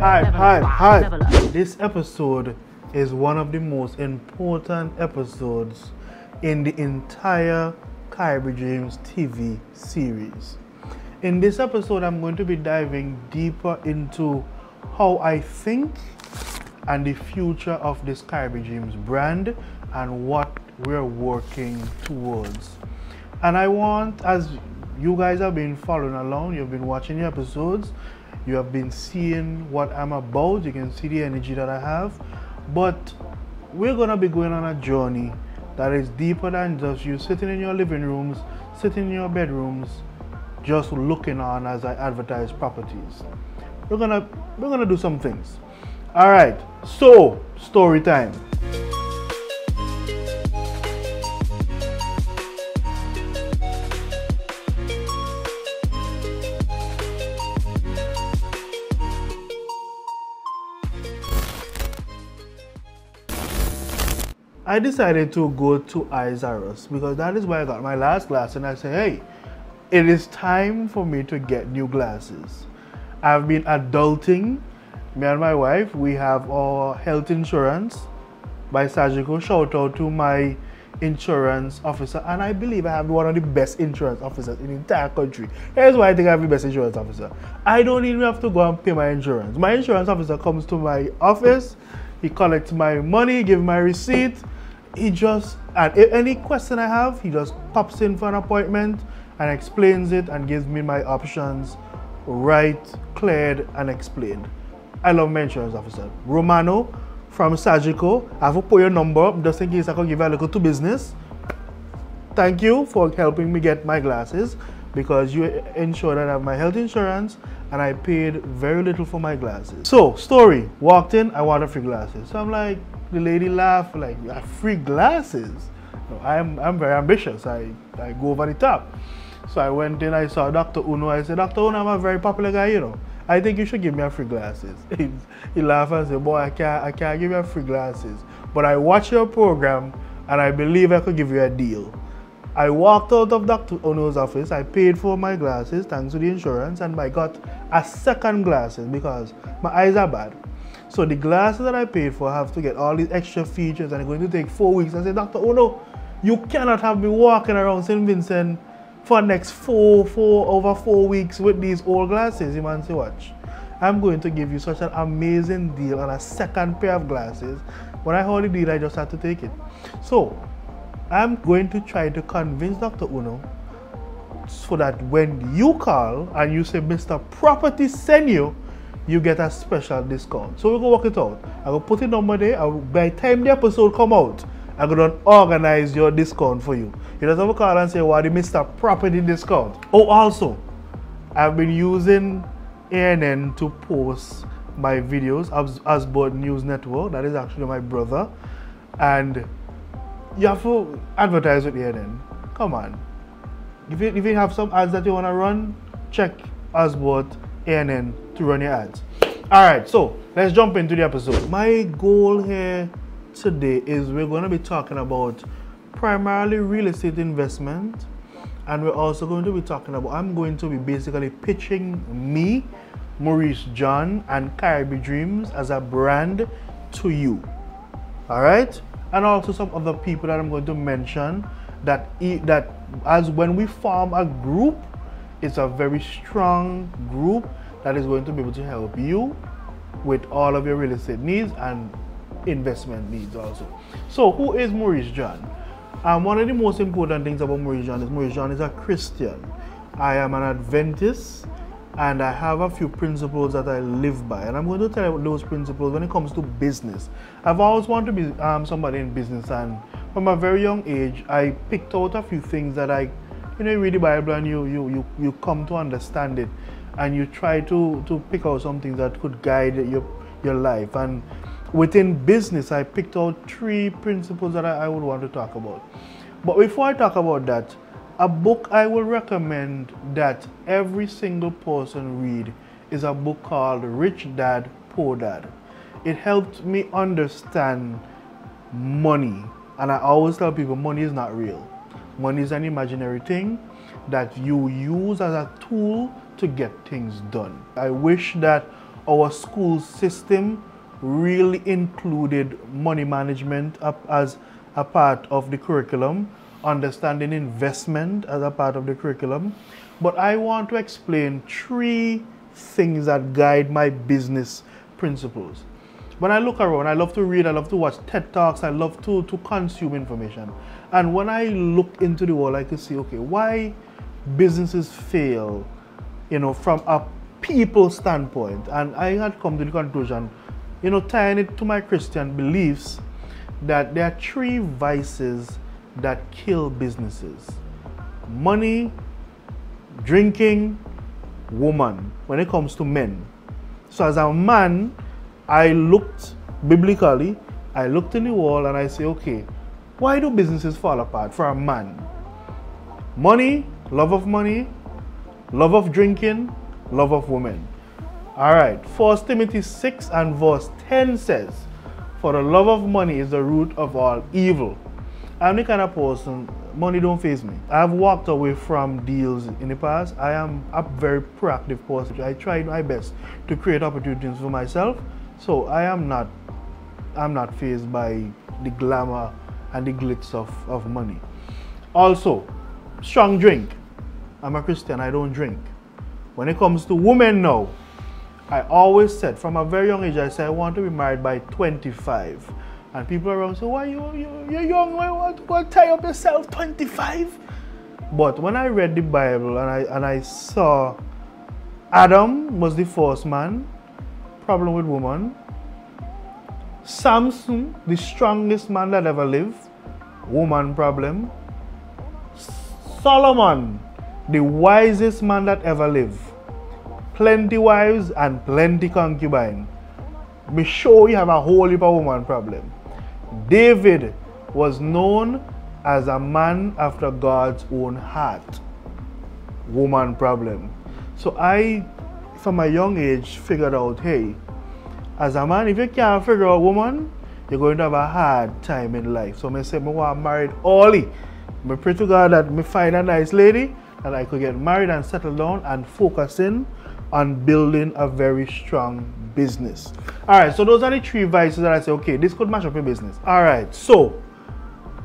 Hi. This episode is one of the most important episodes in the entire Caribidreams TV series. In this episode, I'm going to be diving deeper into how I think and the future of this Caribidreams brand and what we're working towards. And I want, as you guys have been following along, you've been watching the episodes, you have been seeing what I'm about, you can see the energy that I have, but we're gonna be going on a journey that is deeper than just you sitting in your living rooms, sitting in your bedrooms, just looking on as I advertise properties. We're gonna do some things. All right, so story time. I decided to go to Is because that is where I got my last glass, and I said, hey, it is time for me to get new glasses. I've been adulting. Me and my wife, we have our health insurance by Sagico. Shout out to my insurance officer, and I believe I have one of the best insurance officers in the entire country. Here's why I think I have the best insurance officer. I don't even have to go and pay my insurance. My insurance officer comes to my office, he collects my money, gives my receipt. He just, and any question I have, he just pops in for an appointment and explains it and gives me my options right, cleared, and explained. I love my insurance officer. Romano from Sagico. I have to put your number up just in case I can give you a little to business. Thank you for helping me get my glasses because you ensured that I have my health insurance and I paid very little for my glasses. So, story. Walked in, I wanted free glasses. So I'm like, the lady laughed, like, you have free glasses? No, I'm very ambitious. I go over the top. So I went in, I saw Dr. Uno. I said, Dr. Uno, I'm a very popular guy, you know. I think you should give me a free glasses. He laughed and said, boy, I can't give you a free glasses. But I watched your program and I believe I could give you a deal. I walked out of Dr. Uno's office. I paid for my glasses thanks to the insurance, and I got a second glasses because my eyes are bad. So the glasses that I paid for have to get all these extra features, and it's going to take 4 weeks. I said, Dr. Uno, you cannot have me walking around St. Vincent for the next over 4 weeks with these old glasses. The man said, watch, I'm going to give you such an amazing deal on a second pair of glasses. When I heard the deal, I just had to take it. So I'm going to try to convince Dr. Uno so that when you call and you say, Mr. Property send you, you get a special discount. So we're going to work it out. I'm going to put the number there. By the time the episode come out, I'm going to organize your discount for you. You just have a call and say, well, the Mr. Property discount. Oh, also, I've been using ANN to post my videos, Asbot News Network. That is actually my brother. And you have to advertise with ANN. Come on. If you have some ads that you want to run, check Asbot ANN to run your ads. Alright, so let's jump into the episode. My goal here today is we're going to be talking about primarily real estate investment, and we're also going to be talking about, I'm going to be basically pitching me, Maurice John, and Caribidreams as a brand to you. Alright, and also some other people that I'm going to mention that as when we form a group, it's a very strong group that is going to be able to help you with all of your real estate needs and investment needs also. So who is Maurice John? One of the most important things about Maurice John is a Christian. I am an Adventist, and I have a few principles that I live by, and I'm going to tell you those principles when it comes to business. I've always wanted to be somebody in business, and from a very young age I picked out a few things that you read the Bible and you come to understand it, and you try to pick out some things that could guide your life. And within business, I picked out 3 principles that I would want to talk about. But before I talk about that, a book I will recommend that every single person read is a book called Rich Dad, Poor Dad. It helped me understand money. And I always tell people money is not real. Money is an imaginary thing that you use as a tool to get things done. I wish that our school system really included money management as a part of the curriculum, understanding investment as a part of the curriculum. But I want to explain 3 things that guide my business principles. When I look around, I love to read, I love to watch TED Talks, I love to consume information. And when I look into the world, I can see, okay, why businesses fail, from a people standpoint. And I had come to the conclusion, tying it to my Christian beliefs, that there are 3 vices that kill businesses: money, drinking, woman, when it comes to men. So as a man, I looked biblically, I looked in the world and I say, okay, why do businesses fall apart for a man? Money, love of drinking, love of women. All right, 1 Timothy 6 and verse 10 says, for the love of money is the root of all evil. I'm the kind of person, money don't faze me. I've walked away from deals in the past. I am a very proactive person. I try my best to create opportunities for myself. So I'm not fazed by the glamour and the glitz of money. Also, strong drink. I'm a Christian, I don't drink. When it comes to women now, I always said from a very young age, I said I want to be married by 25. And people around say, why you're young, why tie up yourself 25? But when I read the Bible and I saw Adam was the first man, problem with woman. Samson, the strongest man that ever lived, woman problem. Solomon, the wisest man that ever lived, plenty wives and plenty concubine. Be sure you have a whole heap of woman problem. David was known as a man after God's own heart. Woman problem. So I, from a young age, figured out, hey, as a man, if you can't figure out woman, you're going to have a hard time in life. So I said, I want married early. I pray to God that I find a nice lady that I could get married and settle down and focus in on building a very strong business. All right, so those are the 3 vices that I say, okay, this could mash up your business. All right, so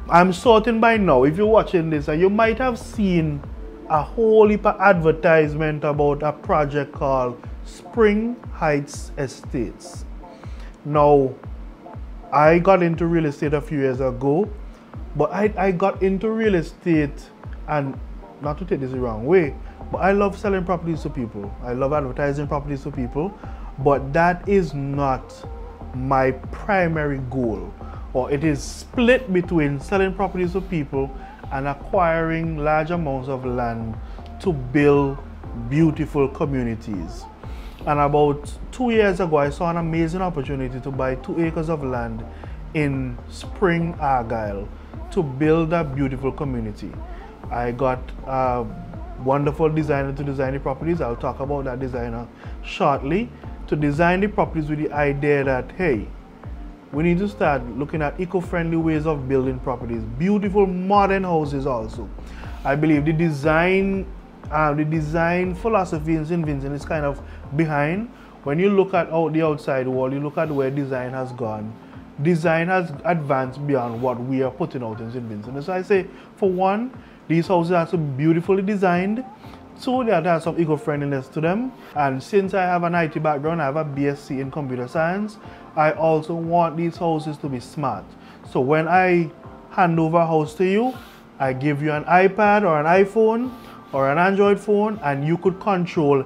I'm certain by now, if you're watching this, you might have seen a whole heap of advertisement about a project called Spring Heights Estates. Now, I got into real estate a few years ago, but I got into real estate, and not to take this the wrong way, but I love selling properties to people. I love advertising properties to people, but that is not my primary goal. Or it is split between selling properties to people and acquiring large amounts of land to build beautiful communities. And about 2 years ago, I saw an amazing opportunity to buy 2 acres of land in Spring, Argyle, to build a beautiful community. I got a wonderful designer to design the properties. I'll talk about that designer shortly. To design the properties with the idea that, hey, we need to start looking at eco-friendly ways of building properties. Beautiful modern houses also. I believe the design philosophy in St. Vincent is kind of behind. When you look at the outside wall, you look at where design has gone. Design has advanced beyond what we are putting out in St. Vincent. And so I say, for one, these houses are so beautifully designed. 2, they have some eco-friendliness to them. And since I have an IT background, I have a BSc in computer science, I also want these houses to be smart. So when I hand over a house to you, I give you an iPad or an iPhone or an Android phone, and you could control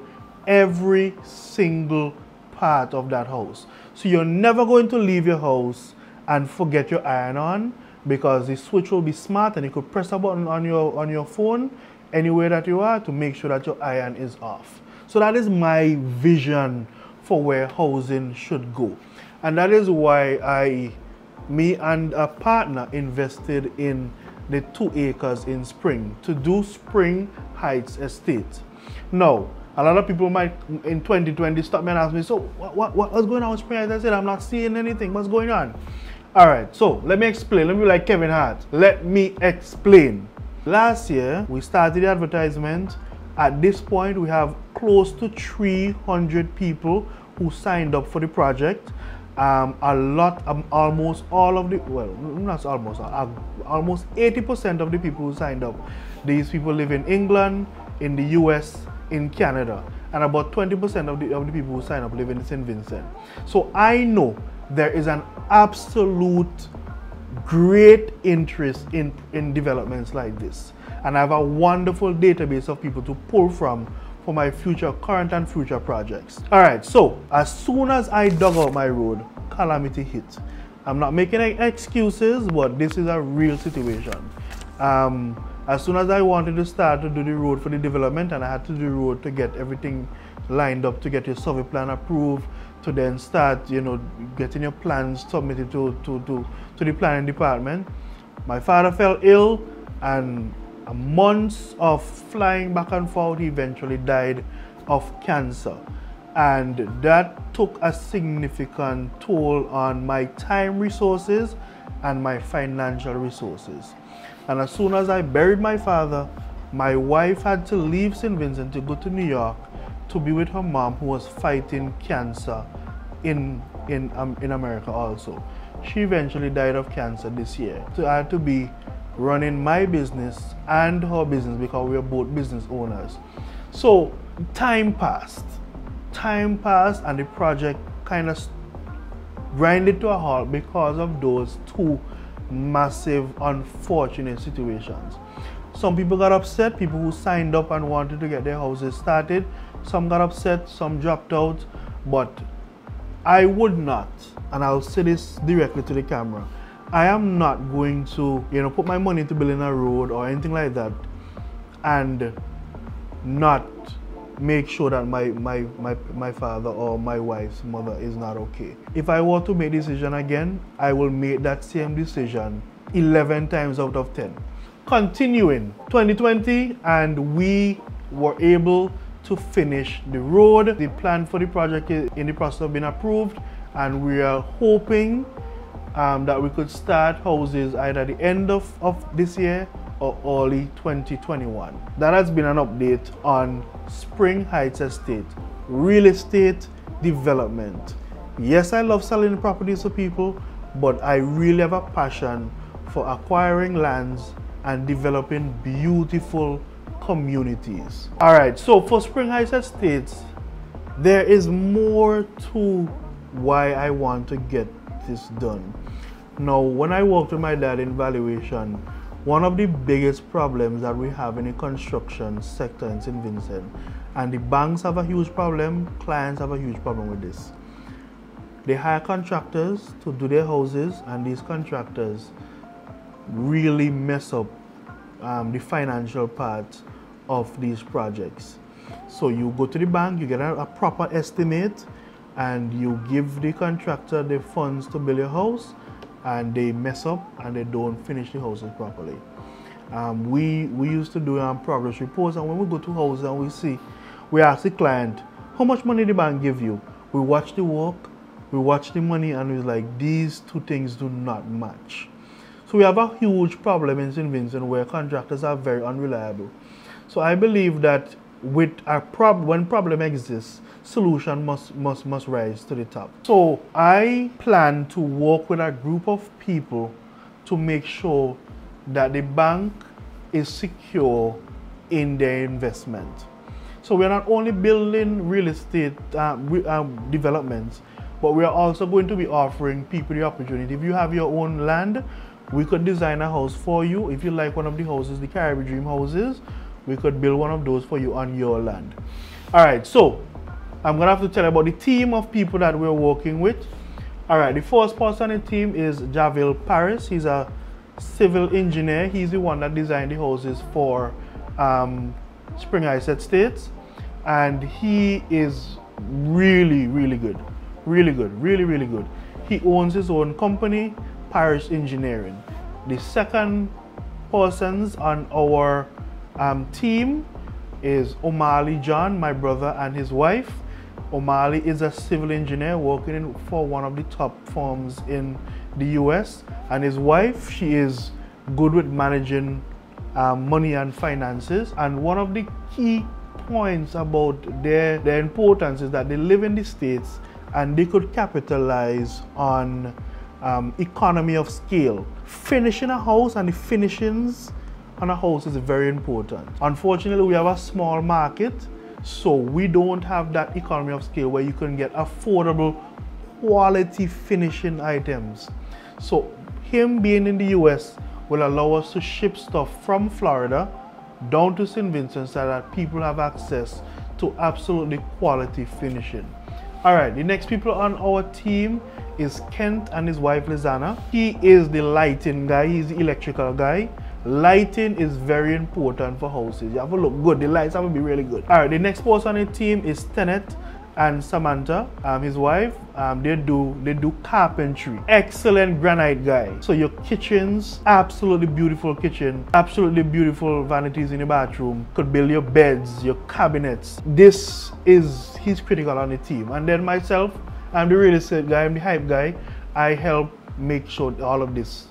every single part of that house. So you're never going to leave your house and forget your iron on, because the switch will be smart and you could press a button on your phone anywhere that you are to make sure that your iron is off. So that is my vision for where housing should go. And that is why me and a partner invested in the 2 acres in Spring to do Spring Heights Estate. Now, a lot of people might in 2020 stop me and ask me, so what's going on with Spring Heights? I said, I'm not seeing anything. What's going on? All right, so let me explain. Let me be like Kevin Hart. Let me explain. Last year, we started the advertisement. At this point, we have close to 300 people who signed up for the project. Almost all of the, well, not almost, almost 80% of the people who signed up, these people live in England, in the US, in Canada, and about 20% of the people who signed up live in St. Vincent. So I know there is an absolute great interest in developments like this, and I have a wonderful database of people to pull from for my current and future projects. All right, so as soon as I dug out my road, calamity hit. I'm not making any excuses, but this is a real situation. As soon as I wanted to start to do the road for the development, and I had to do the road to get everything lined up, to get your survey plan approved, to then start, you know, getting your plans submitted to the planning department, my father fell ill, and months of flying back and forth, he eventually died of cancer. And that took a significant toll on my time resources and my financial resources. And as soon as I buried my father, my wife had to leave St. Vincent to go to New York to be with her mom, who was fighting cancer in America also. She eventually died of cancer this year. So I had to be running my business and her business because we are both business owners. So time passed, and the project kind of grinded to a halt because of those two massive unfortunate situations. Some people got upset, people who signed up and wanted to get their houses started. Some got upset, some dropped out, but I would not, and I'll say this directly to the camera, I am not going to, you know, put my money into building a road or anything like that and not make sure that my father or my wife's mother is not okay. If I were to make a decision again, I will make that same decision 11 times out of 10. Continuing, 2020, and we were able to finish the road. The plan for the project is in the process of being approved, and we are hoping that we could start houses either at the end of this year or early 2021. That has been an update on Spring Heights Estate, real estate development. Yes, I love selling properties to people, but I really have a passion for acquiring lands and developing beautiful communities. All right, so for Spring Heights Estates, there is more to why I want to get this done. Now, when I worked with my dad in valuation, one of the biggest problems that we have in the construction sector in St. Vincent, and the banks have a huge problem, clients have a huge problem with this. They hire contractors to do their houses, and these contractors really mess up the financial part of these projects. So you go to the bank, you get a proper estimate, and you give the contractor the funds to build your house, and they mess up and they don't finish the houses properly. We used to do progress reports, and when we go to houses and we ask the client, how much money the bank give you? We watch the work, we watch the money, and we're like, these two things do not match. So we have a huge problem in St. Vincent where contractors are very unreliable. So I believe that when problem exists, solution must rise to the top. So I plan to work with a group of people to make sure that the bank is secure in their investment. So we're not only building real estate developments, but we are also going to be offering people the opportunity. If you have your own land, we could design a house for you. If you like one of the houses, the Caribidream houses, we could build one of those for you on your land. All right, so I'm gonna have to tell you about the team of people that we're working with. All right, the first person on the team is Javel Paris. He's a civil engineer. He's the one that designed the houses for Spring Heights Estates, and he is really good, really good. He owns his own company, Paris Engineering. The second persons on our team is O'Malley John, my brother, and his wife. O'Malley is a civil engineer working for one of the top firms in the US, and his wife, she is good with managing money and finances. And one of the key points about their importance is that they live in the States and they could capitalize on economy of scale. Finishing a house and the finishings on a house is very important. Unfortunately, we have a small market, so we don't have that economy of scale where you can get affordable quality finishing items. So him being in the US will allow us to ship stuff from Florida down to St. Vincent so that people have access to absolutely quality finishing. Alright, the next people on our team is Kent and his wife Lizana. He is the lighting guy, he's the electrical guy. Lighting is very important for houses. You have to look good, the lights have to be really good. Alright, the next person on the team is Tenet and Samantha, his wife. They do carpentry. Excellent granite guy. So your kitchens, absolutely beautiful kitchen, absolutely beautiful vanities in your bathroom. Could build your beds, your cabinets. He's critical on the team. And then myself, I'm the real estate guy, I'm the hype guy. I help make sure all of this,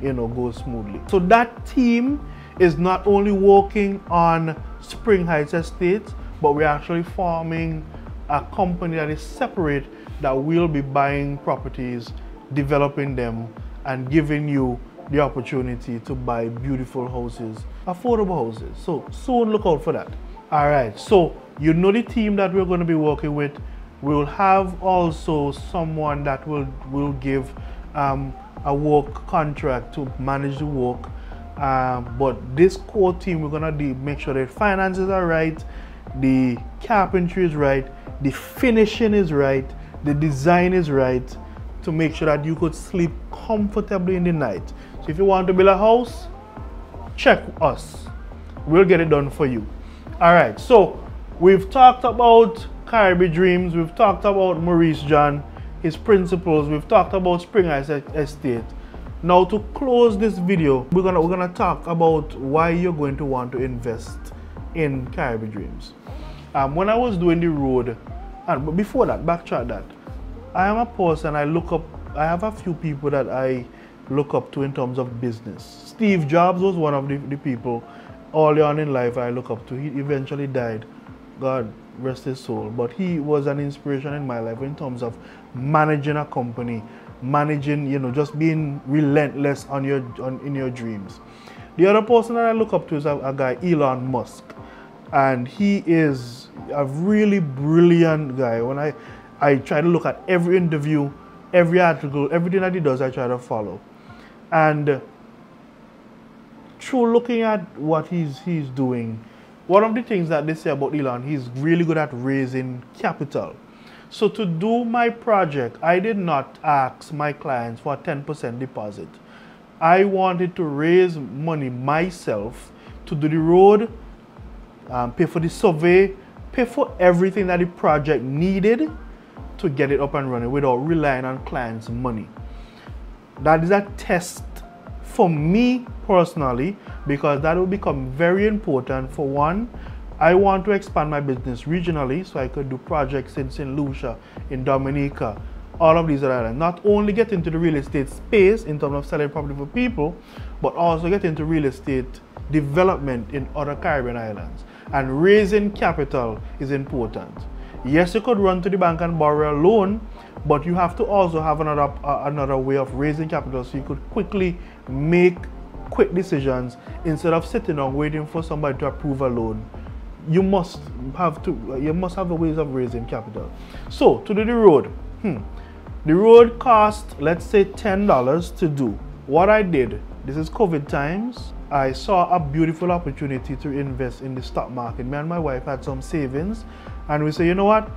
goes smoothly. So that team is not only working on Spring Heights Estate, but we're actually forming a company that is separate that will be buying properties, developing them, and giving you the opportunity to buy beautiful houses, affordable houses. So soon look out for that. All right, so you know the team that we're going to be working with. We'll have also someone that will give a work contract to manage the work. But this core team, we're going to make sure that finances are right, the carpentry is right, the finishing is right, the design is right, to make sure that you could sleep comfortably in the night. So if you want to build a house, check us. We'll get it done for you. Alright, so we've talked about Caribidreams, we've talked about Maurice John, his principles, we've talked about Spring Heights Estate. Now to close this video, we're gonna talk about why you're going to want to invest in Caribidreams. When I was doing the road, but before that, backtrack that, I am a person, I have a few people that I look up to in terms of business. Steve Jobs was one of the people early on in life I look up to. He eventually died, God rest his soul, but he was an inspiration in my life in terms of managing a company, managing, just being relentless in your dreams. The other person that I look up to is a guy, Elon Musk. And he is a really brilliant guy. When I try to look at every interview, every article, everything that he does, I try to follow. And through looking at what he's doing, one of the things that they say about Elon, he's really good at raising capital. So to do my project, I did not ask my clients for a 10% deposit. I wanted to raise money myself to do the road, pay for the survey, pay for everything that the project needed to get it up and running without relying on clients' money. That is a test for me personally, because that will become very important. For one, I want to expand my business regionally, so I could do projects in St. Lucia, in Dominica, all of these other islands. Not only get into the real estate space in terms of selling property for people, but also get into real estate development in other Caribbean islands. And raising capital is important. Yes, you could run to the bank and borrow a loan, but you have to also have another way of raising capital, so you could quickly make quick decisions instead of sitting down waiting for somebody to approve a loan. You must have the ways of raising capital. So to do the road, the road cost, let's say $10 to do. What I did, this is COVID times, I saw a beautiful opportunity to invest in the stock market. Me and my wife had some savings, and we said, you know what,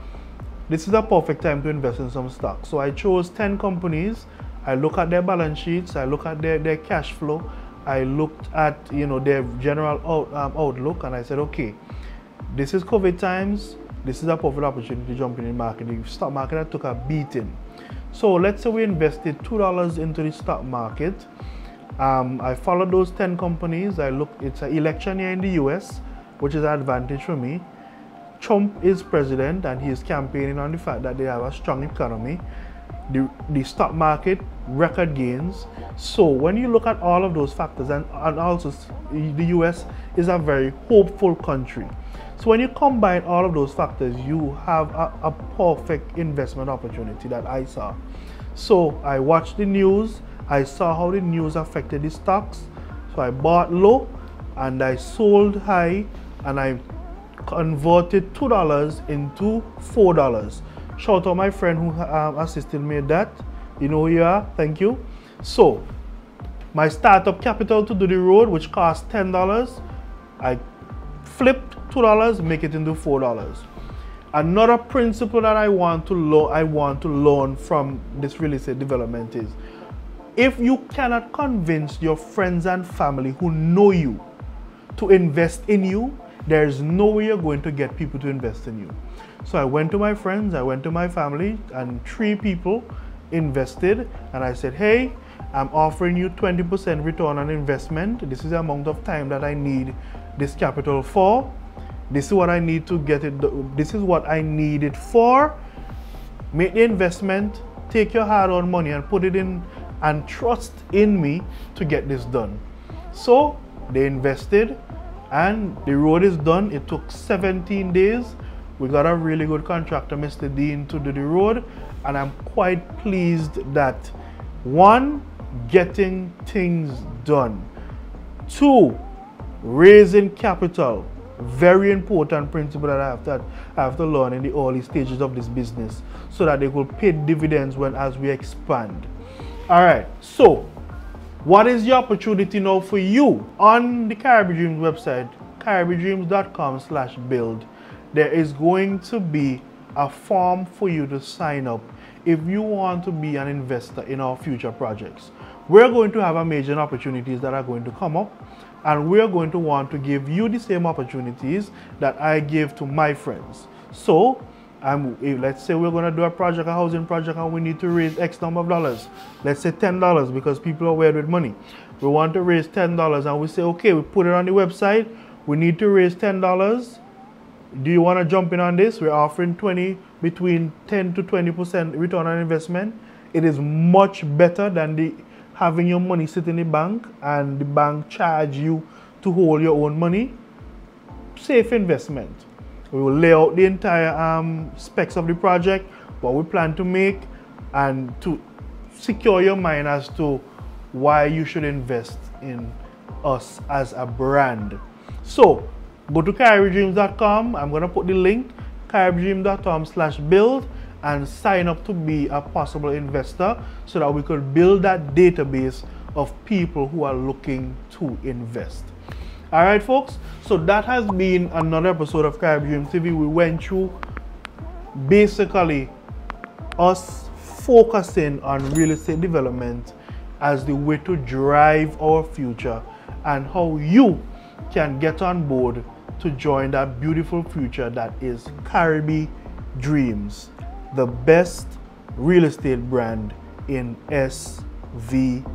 this is a perfect time to invest in some stocks. So I chose 10 companies. I look at their balance sheets, I look at their cash flow, I looked at their general outlook, and I said, okay, this is COVID times, this is a perfect opportunity to jump in the market. The stock market took a beating. So let's say we invested $2 into the stock market. I followed those 10 companies. It's an election year in the US, which is an advantage for me. Trump is president, and he is campaigning on the fact that they have a strong economy. The stock market, record gains. So when you look at all of those factors, and also the US is a very hopeful country. So when you combine all of those factors, you have a perfect investment opportunity that I saw. So I watched the news, I saw how the news affected the stocks. So I bought low and I sold high, and I converted $2 into $4. Shout out my friend who assisted me with that. You know who you are, thank you. So my startup capital to do the road, which cost $10, I flipped $2, make it into $4. Another principle that I want to learn from this real estate development is, if you cannot convince your friends and family who know you to invest in you, there's no way you're going to get people to invest in you. So I went to my friends, I went to my family, and 3 people invested, and I said, hey, I'm offering you 20% return on investment. This is the amount of time that I need this capital for. This is what I need to get it. This is what I need it for. Make the investment, take your hard-earned money and put it in, and trust in me to get this done. So they invested, and the road is done. It took 17 days. We got a really good contractor, Mr. Dean, to do the road, and I'm quite pleased that, 1, getting things done. 2, raising capital. Very important principle that I have to learn in the early stages of this business, so that they will pay dividends as we expand. All right, so what is the opportunity now for you? On the Caribidreams website, caribidreams.com/build, there is going to be a form for you to sign up if you want to be an investor in our future projects. We're going to have amazing opportunities that are going to come up, and we're going to want to give you the same opportunities that I give to my friends. So let's say we're going to do a housing project, and we need to raise X number of dollars. Let's say $10, because people are weird with money. We want to raise $10, and we say, okay, we put it on the website. We need to raise $10. Do you want to jump in on this? We're offering between 10 to 20% return on investment. It is much better than having your money sit in the bank and the bank charge you to hold your own money. Safe investment. We will lay out the entire specs of the project, what we plan to make, and to secure your mind as to why you should invest in us as a brand. So go to caribidreams.com. I'm going to put the link, caribidreams.com/build, and sign up to be a possible investor, so that we could build that database of people who are looking to invest. All right, folks, so that has been another episode of Caribidreams TV. We went through basically us focusing on real estate development as the way to drive our future, and how you can get on board to join that beautiful future that is Caribidreams, the best real estate brand in SVG.